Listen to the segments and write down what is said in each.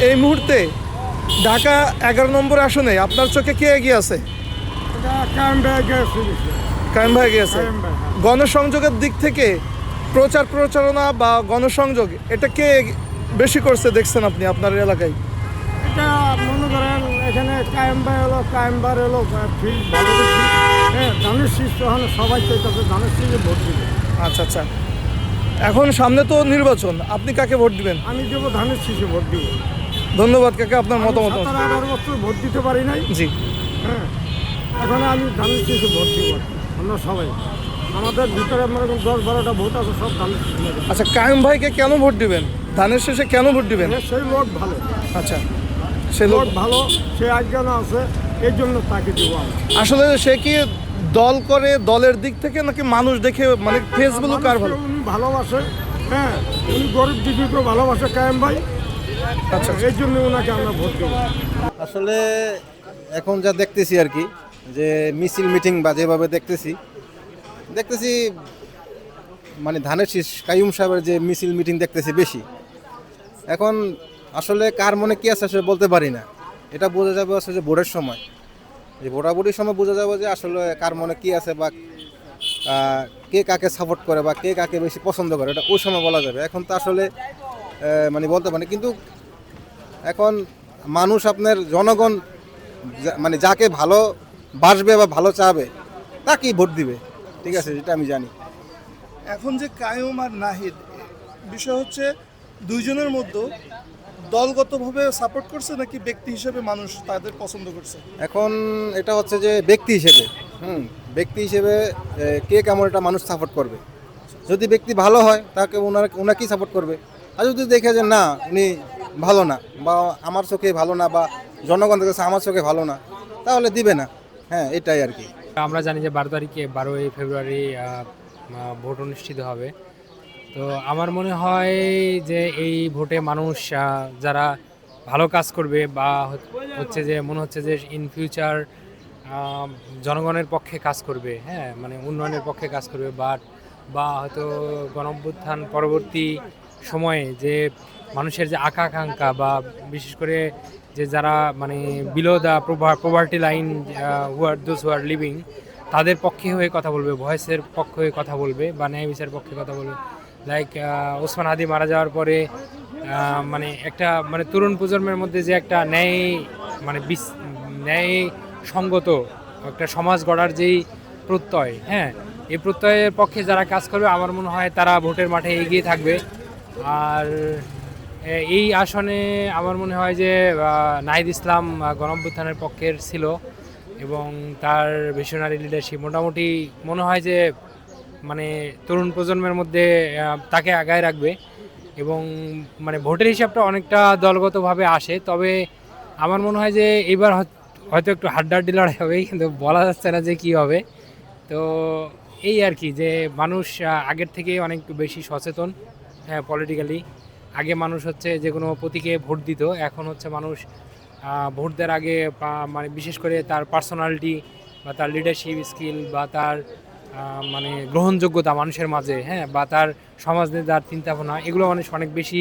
এই মুহূর্তে ঢাকা 11 নম্বর আসনে আপনার চোখে কে এগিয়ে আছে? কায়েম ভাই এগিয়ে আছে। গণসংযোগের দিক থেকে প্রচারণা বা গণসংযোগ এটা কে বেশি করছে দেখছেন আপনি আপনার এলাকায়? এটা মনে করেন এখানে কায়েম ভাই হলো ফিল্ড ভালো বেশি। হ্যাঁ, ধানের শীষ তখন সবাই চাইতেছে ধানের শীষে ভোট দিবে। আচ্ছা আচ্ছা, এখন সামনে তো নির্বাচন, আপনি কাকে ভোট দিবেন? আমি দেবো ধানের শীষে ভোট দিব। ধন্যবাদ কাকা, আপনার মতামত। 17-18 বছর ভোট দিতে পারি নাই। জি, হ্যাঁ, এখন আমি ধানের শীষে ভোট দিব। আমরা সবাই আমাদের ভিতরে মনে করেন 10-12টা ভোট আছে, সব ধানের শীষে। আচ্ছা, কায়েম ভাইকে কেন ভোট দিবেন? ধানের শেষে কেন ভোট দিবেন? সেই লোক ভালো। আচ্ছা, সে লোক ভালো, সে আজ্ঞান আছে, এই জন্য তাকে দিব আমি। আসলে সে কি দল করে দলের দিক থেকে নাকি মানুষ দেখে, মানে ফেসবুক কার ভালো? উনি ভালোবাসে, হ্যাঁ, উনি গরিব দিদিকেও ভালোবাসে কায়েম ভাই। আচ্ছা, এই জন্য ওনাকে আমরা ভোট দেবো। আসলে এখন যা দেখতেছি আর কি, যে মিছিল মিটিং বা যেভাবে দেখতেছি মানে ধানের শীষ কাইয়ুম সাহেবের যে মিছিল মিটিং দেখতেছি বেশি। এখন আসলে কার মনে কি আছে আসলে বলতে পারি না। এটা বোঝা যাবে আসলে যে ভোটের সময়, যে ভোটাভুটির সময় বোঝা যাবে যে আসলে কার মনে কি আছে বা কে কাকে সাপোর্ট করে বা কে কাকে বেশি পছন্দ করে, এটা ওই সময় বলা যাবে। এখন তো আসলে মানে বলতে পারি, কিন্তু এখন মানুষ আপনার জনগণ মানে যাকে ভালো বাসবে বা ভালো চাবে তাকেই ভোট দিবে, ঠিক আছে, যেটা আমি জানি। এখন যে কায়েম আর নাহিদ, বিষয় হচ্ছে দুইজনের মধ্যে দলগতভাবে সাপোর্ট করছে নাকি ব্যক্তি হিসেবে মানুষ তাদের পছন্দ করছে? এখন এটা হচ্ছে যে ব্যক্তি হিসেবে, ব্যক্তি হিসেবে কে কেমন এটা মানুষ সাপোর্ট করবে। যদি ব্যক্তি ভালো হয় তাকে ওনাকেই সাপোর্ট করবে। আর যদি দেখে যে না উনি ভালো না বা আমার চোখে ভালো না বা জনগণ দেখেছে আমার চোখে ভালো না, তাহলে দিবে না। হ্যাঁ, এটাই আর কি। আমরা জানি যে 12 ফেব্রুয়ারি ভোট অনুষ্ঠিত হবে। তো আমার মনে হয় যে এই ভোটে মানুষ যারা ভালো কাজ করবে বা হচ্ছে যে মনে হচ্ছে যে ইন ফিউচার জনগণের পক্ষে কাজ করবে, হ্যাঁ, মানে উন্নয়নের পক্ষে কাজ করবে, বা হয়তো গণঅভ্যুত্থান পরবর্তী সময়ে যে মানুষের যে আকাঙ্ক্ষা বা বিশেষ করে যে যারা মানে below the poverty line who are living, তাদের পক্ষে হয়ে কথা বলবে, ভয়েসের পক্ষে হয়ে কথা বলবে বা ন্যায় বিচারের পক্ষে কথা বলবে। লাইক ওসমান হাদি মারা যাওয়ার পরে মানে একটা মানে তরুণ প্রজন্মের মধ্যে যে একটা ন্যায় সঙ্গত একটা সমাজ গড়ার যেই প্রত্যয়, হ্যাঁ, এই প্রত্যয়ের পক্ষে যারা কাজ করবে আমার মনে হয় তারা ভোটের মাঠে এগিয়ে থাকবে। আর এই আসনে আমার মনে হয় যে নাহিদ ইসলাম গণঅভ্যুত্থানের পক্ষের ছিল এবং তার ভিশনারি লিডারশিপ মোটামুটি মনে হয় যে মানে তরুণ প্রজন্মের মধ্যে তাকে আগায় রাখবে এবং মানে ভোটের হিসাবটা অনেকটা দলগতভাবে আসে। তবে আমার মনে হয় যে এবার হয়তো একটু হাড্ডাহাড্ডি লড়াই হবে, কিন্তু বলা যাচ্ছে না যে কী হবে। তো এই আর কি, যে মানুষ আগের থেকে অনেক বেশি সচেতন, হ্যাঁ, পলিটিক্যালি। আগে মানুষ হচ্ছে যে কোনো প্রতীকে ভোট দিত, এখন হচ্ছে মানুষ ভোট দেওয়ার আগে মানে বিশেষ করে তার পার্সোনালিটি বা তার লিডারশিপ স্কিল বা তার মানে গ্রহণযোগ্যতা মানুষের মাঝে, হ্যাঁ, বা তার সমাজ নিয়ে তার চিন্তাভাবনা, এগুলো মানুষ অনেক বেশি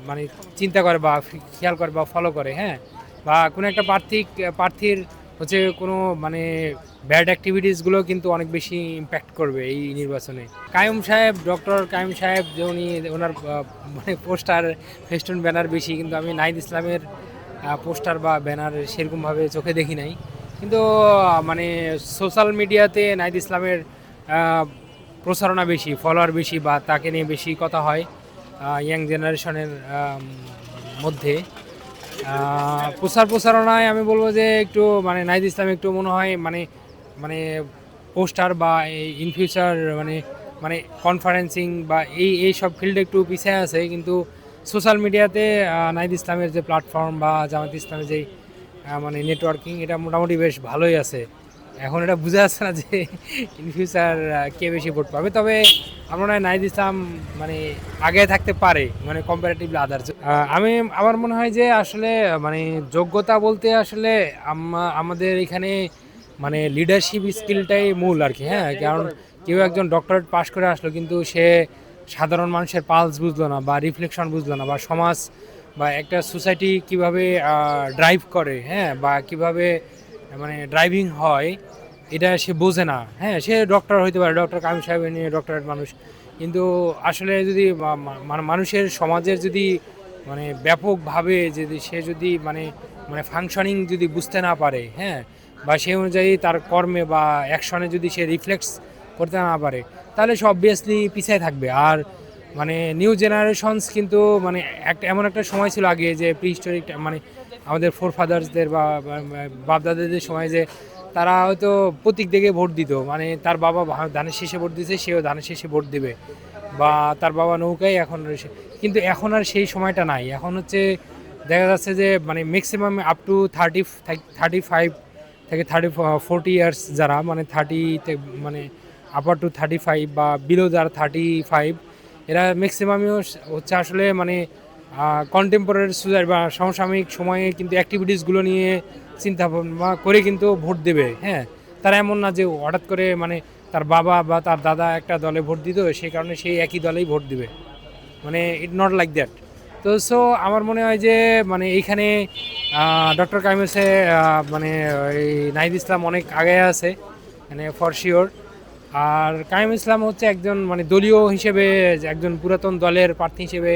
মানে চিন্তা করে বা খেয়াল করে বা ফলো করে, হ্যাঁ, বা কোনো একটা প্রার্থীর হচ্ছে কোনো মানে ব্যাড অ্যাক্টিভিটিসগুলো কিন্তু অনেক বেশি ইম্প্যাক্ট করবে এই নির্বাচনে। ডক্টর কায়েম সাহেব যে ওনার মানে পোস্টার ফেস্টুন ব্যানার বেশি, কিন্তু আমি নাহিদ ইসলামের পোস্টার বা ব্যানার সেরকমভাবে চোখে দেখি নাই। কিন্তু মানে সোশ্যাল মিডিয়াতে নাহিদ ইসলামের প্রচারণা বেশি, ফলোয়ার বেশি, বা তাকে নিয়ে বেশি কথা হয় ইয়াং জেনারেশনের মধ্যে। প্রচারণায় আমি বলবো যে একটু মানে নাহিদ ইসলাম একটু মনে হয় মানে পোস্টার বা ইন ফিউচার মানে কনফারেন্সিং বা এই সব ফিল্ডে একটু পিছিয়ে আছে। কিন্তু সোশ্যাল মিডিয়াতে নাহিদ ইসলামের যে প্ল্যাটফর্ম বা জামাত ইসলামের যেই মানে নেটওয়ার্কিং, এটা মোটামুটি বেশ ভালোই আছে। এখন এটা বোঝা যাচ্ছে না যে ইন ফিউচার কে বেশি ভোট পাবে। তবে আমার মনে হয় নাহিদ ইসলাম মানে আগে থাকতে পারে, মানে কম্পারেটিভলি আদার্স। আমার মনে হয় যে আসলে মানে যোগ্যতা বলতে আসলে আমাদের এখানে মানে লিডারশিপ স্কিলটাই মূল আর কি, হ্যাঁ। কারণ কেউ একজন ডক্টরেট পাশ করে আসলো কিন্তু সে সাধারণ মানুষের পালস বুঝলো না বা রিফ্লেকশন বুঝলো না বা সমাজ বা একটা সোসাইটি কিভাবে ড্রাইভ করে, হ্যাঁ, বা কিভাবে মানে ড্রাইভিং হয় এটা সে বোঝে না। হ্যাঁ, সে ডক্টর হইতে পারে, ডক্টর কামিল সাহেব নিয়ে ডক্টরেট মানুষ, কিন্তু আসলে যদি মানুষের সমাজের যদি মানে ব্যাপকভাবে যদি সে যদি মানে মানে ফাংশনিং যদি বুঝতে না পারে, হ্যাঁ, বা সেই অনুযায়ী তার কর্মে বা অ্যাকশনে যদি সে রিফ্লেক্স করতে না পারে, তাহলে সে অবভিয়াসলি পিছিয়ে থাকবে। আর মানে নিউ জেনারেশনস কিন্তু মানে একটা এমন একটা সময় ছিল আগে যে প্রিহিস্টোরিক, মানে আমাদের ফোর ফাদার্সদের বা বাপদাদাদের সময় যে তারা হয়তো প্রতীক দেখে ভোট দিত, মানে তার বাবা ধানের শেষে ভোট দিয়েছে, সেও ধানের শেষে ভোট দেবে, বা তার বাবা নৌকায় এখন রয়েছে। কিন্তু এখন আর সেই সময়টা নাই। এখন হচ্ছে দেখা যাচ্ছে যে মানে ম্যাক্সিমাম আপ টু 35 থেকে 40 ইয়ার্স যারা মানে 30 মানে আপার টু 35 বা বিলো যারা 35, এরা ম্যাক্সিমামই হচ্ছে আসলে মানে কন্টেম্পোরারি সোসাইটি বা সমসাময়িক সময়ে কিন্তু অ্যাক্টিভিটিসগুলো নিয়ে চিন্তা ভাবনা করে কিন্তু ভোট দেবে। হ্যাঁ, তারা এমন না যে হঠাৎ করে মানে তার বাবা বা তার দাদা একটা দলে ভোট দিত, সেই কারণে সেই একই দলেই ভোট দিবে, মানে ইট নট লাইক দ্যাট। তো সো আমার মনে হয় যে মানে এইখানে ডক্টর কাইমেসে মানে এই নাহিদ ইসলাম অনেক আগে আছে মানে ফর শিওর। আর কাইম ইসলাম হচ্ছে একজন মানে দলীয় হিসেবে একজন পুরাতন দলের প্রার্থী হিসেবে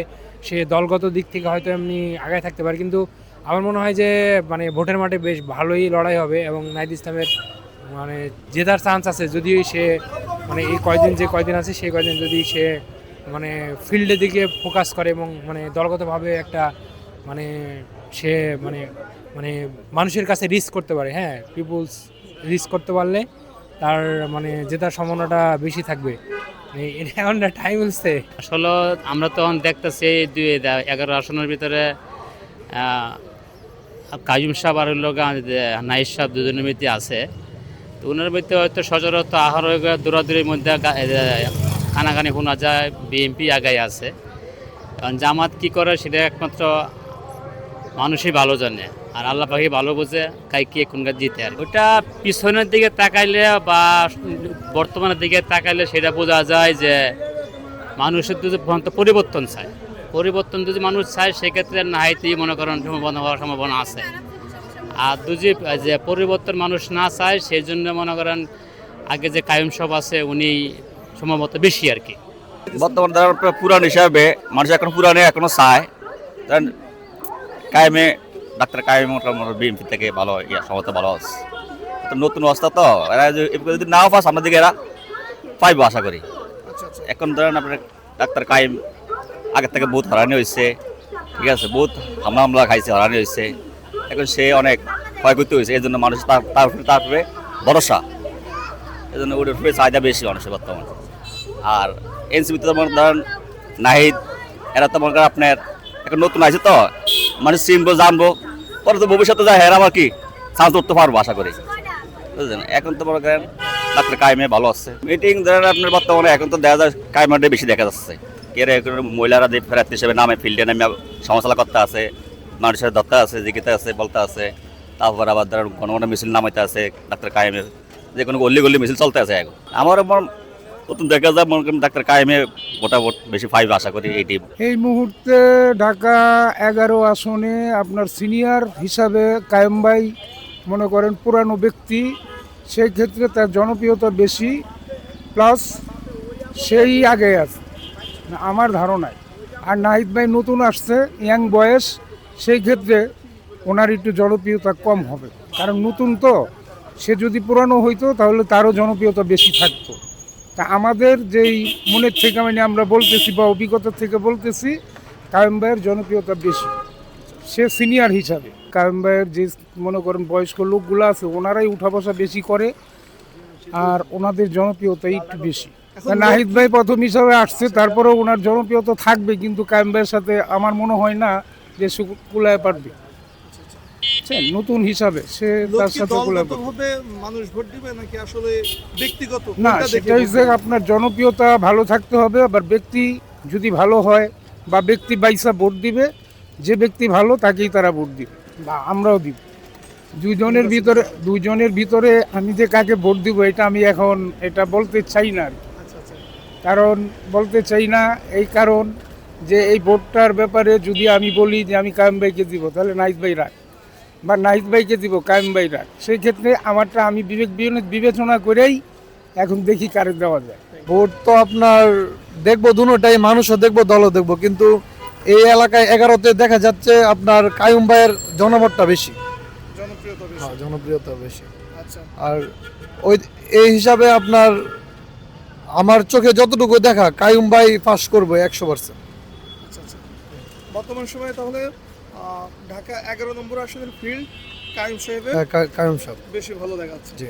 সে দলগত দিক থেকে হয়তো এমনি আগায় থাকতে পারে, কিন্তু আমার মনে হয় যে মানে ভোটের মাঠে বেশ ভালোই লড়াই হবে এবং নাহিদ ইসলামের মানে জেতার চান্স আছে যদি সে মানে এই কয়দিন আছে সেই কয়দিন যদি সে মানে ফিল্ডের দিকে ফোকাস করে এবং মানে দলগতভাবে একটা মানে সে মানে মানে মানুষের কাছে রিস্ক করতে পারে, হ্যাঁ, পিপুলস রিস্ক করতে পারলে তার মানে জেতার সম্ভাবনাটা বেশি থাকবে। এটা এখন টাইম হচ্ছে আসলে আমরা তখন দেখতেছি 11 আসনের ভিতরে কাইম সাহেব আর নাহিদ সাহেব দুজনের মধ্যে আছে। তো ওনার মধ্যে হয়তো সচরাচর আহার হয়ে গেলে দৌড়াদৌড়ির মধ্যে খানাখানি শোনা যায় বিএনপি আগায় আছে। কারণ জামাত কী করে সেটা একমাত্র মানুষই ভালো জানে, আর আল্লাহ পাখি ভালো বোঝে কাই কে কোনটা জিতে। আর ওটা পিছনের দিকে তাকাইলে বা বর্তমানের দিকে তাকাইলে সেটা বোঝা যায় যে মানুষের যদি পরিবর্তন চায়, পরিবর্তন যদি মানুষ চায় সেক্ষেত্রে নাহিদই মনে করেন সম্ভাবনা হওয়ার সম্ভাবনা আছে। আর দুজি যে পরিবর্তন মানুষ না চায় সেই জন্য মনে করেন আগে যে কাইম সাহেব আছে উনি সম্ভবত বেশি আর কি। বর্তমান পুরান হিসাবে মানুষ এখন পুরানে এখনো চায়, কায়েমে ডাক্তার কায়েম বিএনপি থেকে ভালো সমস্ত ভালো আছে। তো নতুন অবস্থা তো এরা যদি নাও পাস আমাদের দিকে এরা পাইব আশা করি। এখন ধরেন আপনার ডাক্তার কায়েম আগের থেকে বহুত হরানি হয়েছে, ঠিক আছে, বহুত হামলা খাইছে, হরানি হয়েছে, এখন সে অনেক ক্ষয়ক্ষতি হয়েছে। এই জন্য মানুষ তারপরে ভরসা, এই জন্য ওটার উপরে চাহিদা বেশি মানুষের বর্তমানে। আর এনসিপিতে তো মনে ধরেন নাহিদ এরা তো মনে করেন আপনার এখন নতুন আছে তো মানুষ চিনবো জানবো, পরে তো ভবিষ্যতে যায় হেরা আমার কি চান্স করতে পারবো আশা করি, বুঝলেন। এখন তো মনে করেন ডাক্তার কায়েমে ভালো আছে। মিটিং ধরেন আপনার বর্তমানে এখন তো দেখা যায় কায়েমে বেশি দেখা যাচ্ছে। এর মহিলারা যে ফেরাত হিসেবে নামে ফিল্ডে নামে সমালোচনা করতে আছে, মানুষের ধরতে আছে, জিজ্ঞাসা আছে, বলতে আছে। তারপর আবার ধরেন ঘন মিছিল নামাইতে আছে ডাক্তার কায়েমের, যে কোনো গল্লি মিছিল চলতে আছে। এখন আমার নতুন দেখা যায় মনে করেন ডাক্তার কায়েমে ভোটাভোট বেশি পাইবে আশা করি। এই মুহূর্তে ঢাকা 11 আসনে আপনার সিনিয়র হিসাবে কায়েম ভাই মনে করেন পুরানো ব্যক্তি, সেই ক্ষেত্রে তার জনপ্রিয়তা বেশি, প্লাস সেই আগে আছে আমার ধারণায়। আর নাহিদ ভাই নতুন আসছে, ইয়াং বয়স, সেই ক্ষেত্রে ওনার একটু জনপ্রিয়তা কম হবে, কারণ নতুন তো। সে যদি পুরানো হইতো তাহলে তারও জনপ্রিয়তা বেশি থাকতো। তা আমাদের যেই মনের থেকে মানে আমরা বলতেছি বা অভিজ্ঞতা থেকে বলতেছি কায়েম ভাইয়ের জনপ্রিয়তা বেশি, সে সিনিয়র হিসাবে। কায়েম ভাইয়ের যে মনে করেন বয়স্ক লোকগুলো আছে ওনারাই উঠা বসা বেশি করে, আর ওনাদের জনপ্রিয়তা একটু বেশি। নাহিদ ভাই প্রথম হিসাবে আসছে, তারপরেও ওনার জনপ্রিয়তা থাকবে, কিন্তু কায়েম ভাইয়ের সাথে আমার মনে হয় না যে সে কুলায় পারবে। নতুন হিসাবে সে তার সাথে মানুষ ভোট দিবে নাকি আসলে ব্যক্তিগত না, সেটা হচ্ছে আপনার জনপ্রিয়তা ভালো থাকতে হবে, আবার ব্যক্তি যদি ভালো হয় বা ব্যক্তি বাইসা ভোট দিবে, যে ব্যক্তি ভালো তাকেই তারা ভোট দিবে বা আমরাও দিব। দুইজনের ভিতরে আমি যে কাকে ভোট দিব এটা আমি এখন এটা বলতে চাই না, কারণ বলতে চাই না এই কারণ যে এই ভোটটার ব্যাপারে যদি আমি বলি যে আমি কায়েম ভাইকে দিব, তাহলে নাহিদ ভাই রাখ, বা নাহিদ ভাইকে দিব কায়েম ভাই রাখ। সেই ক্ষেত্রে আমারটা আমি বিবেচনা করেই এখন দেখি কারে দেওয়া যায়। ভোট তো আপনার দেখবো দুটোটাই, মানুষও দেখবো দলও দেখবো, কিন্তু এই এলাকায় 11তে দেখা যাচ্ছে আপনার কায়ুম ভাইয়ের জনমতটা বেশি, জনপ্রিয়তা বেশি। জনপ্রিয়তা বেশি। আচ্ছা, আর ওই এই হিসাবে আপনার আমার চোখে যতটুকু দেখা কায়ুম ভাই পাস করবো 100%। আচ্ছা, আচ্ছা। বর্তমান সময়ে তাহলে ঢাকা 11 নম্বর আসনের ফিল্ড কায়ুম সাহেবের কায়ুম সাহেব। বেশি ভালো দেখাচ্ছে। জি।